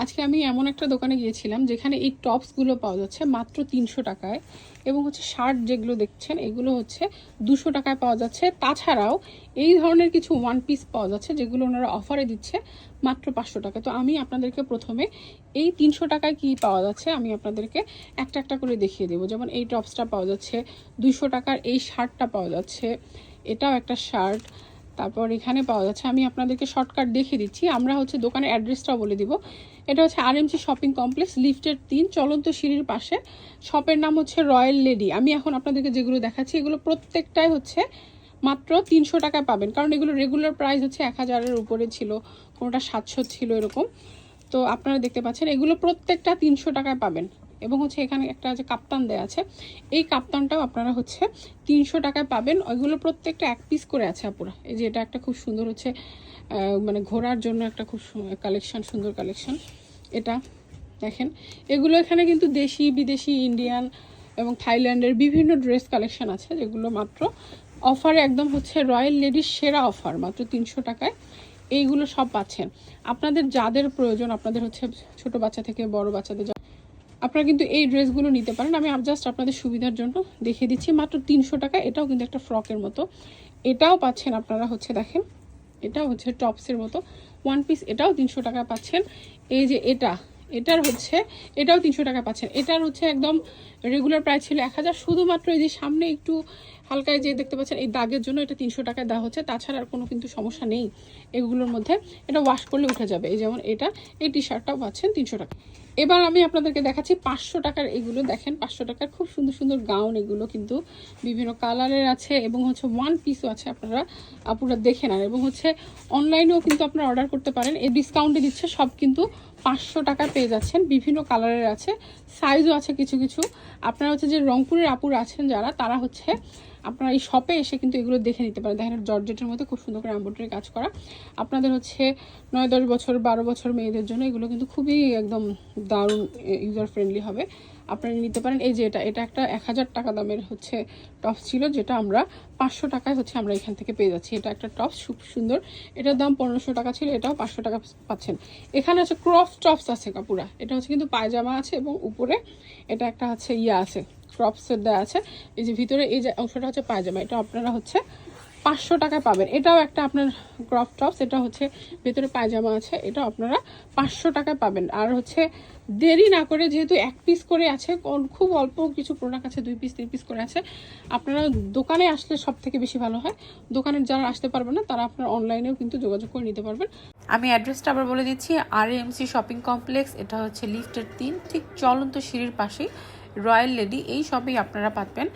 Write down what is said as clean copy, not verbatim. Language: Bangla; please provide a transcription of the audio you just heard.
আজকে আমি এমন একটা দোকানে গিয়েছিলাম যেখানে এই টপসগুলো পাওয়া যাচ্ছে মাত্র 300 টাকায়, এবং হচ্ছে শার্ট যেগুলো দেখছেন এগুলো হচ্ছে 200 টাকায় পাওয়া যাচ্ছে। তাছাড়াও এই ধরনের কিছু ওয়ান পিস পাওয়া যাচ্ছে যেগুলো ওনারা অফারে দিচ্ছে মাত্র 500 টাকা। তো আমি আপনাদেরকে প্রথমে এই 300 টাকায় কি পাওয়া যাচ্ছে আমি আপনাদেরকে একটা একটা করে দেখিয়ে দেবো। যেমন এই টপসটা পাওয়া যাচ্ছে 200 টাকার, এই শার্টটা পাওয়া যাচ্ছে, এটাও একটা শার্ট। তারপর এখানে পাওয়া যাচ্ছে, আমি আপনাদেরকে শর্টকাট দেখিয়ে দিচ্ছি, আমরা হচ্ছে দোকানের অ্যাড্রেসটাও বলে দিব। এটা হচ্ছে আরএমসি শপিং কমপ্লেক্স, লিফটের 3, চলন্ত সিঁড়ির পাশে। শপের নাম হচ্ছে রয়্যাল লেডি। আমি এখন আপনাদেরকে যেগুলো দেখাচ্ছি এগুলো প্রত্যেকটাই হচ্ছে মাত্র 300 টাকায় পাবেন, কারণ এগুলো রেগুলার প্রাইস হচ্ছে 1000-এর উপরে ছিল, কোনোটা 700 ছিল এরকম। তো আপনারা দেখতে পাচ্ছেন এগুলো প্রত্যেকটা 300 টাকায় পাবেন। এবং হচ্ছে এখানে একটা যে কাপ্তান দেওয়া আছে, এই কাপ্তানটাও আপনারা হচ্ছে 300 টাকায় পাবেন। ওইগুলো প্রত্যেকটা 1 পিস করে আছে আপুরা। এই যে এটা একটা খুব সুন্দর হচ্ছে মানে ঘোরার জন্য একটা খুব কালেকশন, সুন্দর কালেকশন এটা দেখেন। এগুলো এখানে কিন্তু দেশি, বিদেশি, ইন্ডিয়ান এবং থাইল্যান্ডের বিভিন্ন ড্রেস কালেকশন আছে, যেগুলো মাত্র অফারে একদম হচ্ছে রয়্যাল লেডির সেরা অফার, মাত্র 300 টাকায় এইগুলো সব পাচ্ছেন। আপনাদের যাদের প্রয়োজন, আপনাদের হচ্ছে ছোট বাচ্চা থেকে বড় বাচ্চাদের, আপনারা কিন্তু এই ড্রেসগুলো নিতে পারেন। আমি জাস্ট আপনাদের সুবিধার জন্য দেখিয়ে দিচ্ছি মাত্র 300 টাকা। এটাও কিন্তু একটা ফ্রকের মতো, এটাও পাচ্ছেন আপনারা হচ্ছে দেখেন, এটাও হচ্ছে টপসের মতো ওয়ান পিস, এটাও 300 টাকা পাচ্ছেন। এই যে এটার হচ্ছে এটাও 300 টাকা পাচ্ছেন। এটার হচ্ছে একদম রেগুলার প্রাইস ছিল 1000, শুধুমাত্র এই যে সামনে একটু হালকায় যে দেখতে পাচ্ছেন এই দাগের জন্য এটা 300 টাকায় দেওয়া হচ্ছে। তাছাড়া আর কোনো কিন্তু সমস্যা নেই এগুলোর মধ্যে, এটা ওয়াশ করলে উঠে যাবে। এই যেমন এই টি শার্টটাও পাচ্ছেন 300 টাকা। এবার আমি আপনাদেরকে দেখাচ্ছি 500 টাকার। এগুলো দেখেন 500 টাকার খুব সুন্দর সুন্দর গাউন, এগুলো কিন্তু বিভিন্ন কালারের আছে এবং হচ্ছে ওয়ান পিসও আছে, আপনারা আপুরা দেখে নেন। এবং হচ্ছে অনলাইনেও কিন্তু আপনারা অর্ডার করতে পারেন, এই ডিসকাউন্টে দিচ্ছে সব কিন্তু 500 টাকা পেয়ে যাচ্ছেন। বিভিন্ন কালারের আছে, সাইজও আছে কিছু কিছু। আপনারা হচ্ছে যে রংপুরের আপুরা আছেন যারা, তারা হচ্ছে আপনারা এই শপে এসে কিন্তু এগুলো দেখে নিতে পারেন। দেখেন জর্জেটের মধ্যে খুব সুন্দর করে এমব্রয়ডারি কাজ করা। আপনাদের হচ্ছে 9-10 বছর 12 বছর মেয়েদের জন্য এগুলো কিন্তু খুবই একদম দারুণ ইউজার ফ্রেন্ডলি হবে, আপনারা নিতে পারেন। এই যে এটা একটা 1000 টাকা দামের হচ্ছে টপস ছিল, যেটা আমরা 500 টাকায় হচ্ছে আমরা এখান থেকে পেয়ে যাচ্ছি। এটা একটা টপস খুব সুন্দর, এটার দাম 1500 টাকা ছিল, এটাও 500 টাকা পাচ্ছেন। এখানে হচ্ছে ক্রপ টপস আছে কাপুরা, এটা হচ্ছে কিন্তু পায়জামা আছে এবং উপরে এটা একটা হচ্ছে আছে ক্রপসের দেওয়া আছে। এই যে ভিতরে এই যে অংশটা হচ্ছে পায়জামা, এটা আপনারা হচ্ছে 500 টাকায় পাবেন। এটাও একটা আপনার ক্রপ টপস, এটা হচ্ছে ভেতরে পায়জামা আছে, এটা আপনারা 500 টাকায় পাবেন। আর হচ্ছে দেরি না করে, যেহেতু 1 পিস করে আছে, খুব অল্প কিছু প্রোডাক্ট আছে 2 পিস 3 পিস করে আছে, আপনারা দোকানে আসলে সব থেকে বেশি ভালো হয়। দোকানে যারা আসতে পারবেন না তারা আপনার অনলাইনেও কিন্তু যোগাযোগ করে নিতে পারবেন। আমি অ্যাড্রেসটা আবার বলে দিচ্ছি, আরএমসি শপিং কমপ্লেক্স, এটা হচ্ছে লিফটের 3, ঠিক চলন্ত সিঁড়ির পাশেই রয়্যাল লেডি, এই সবই আপনারা পাবেন।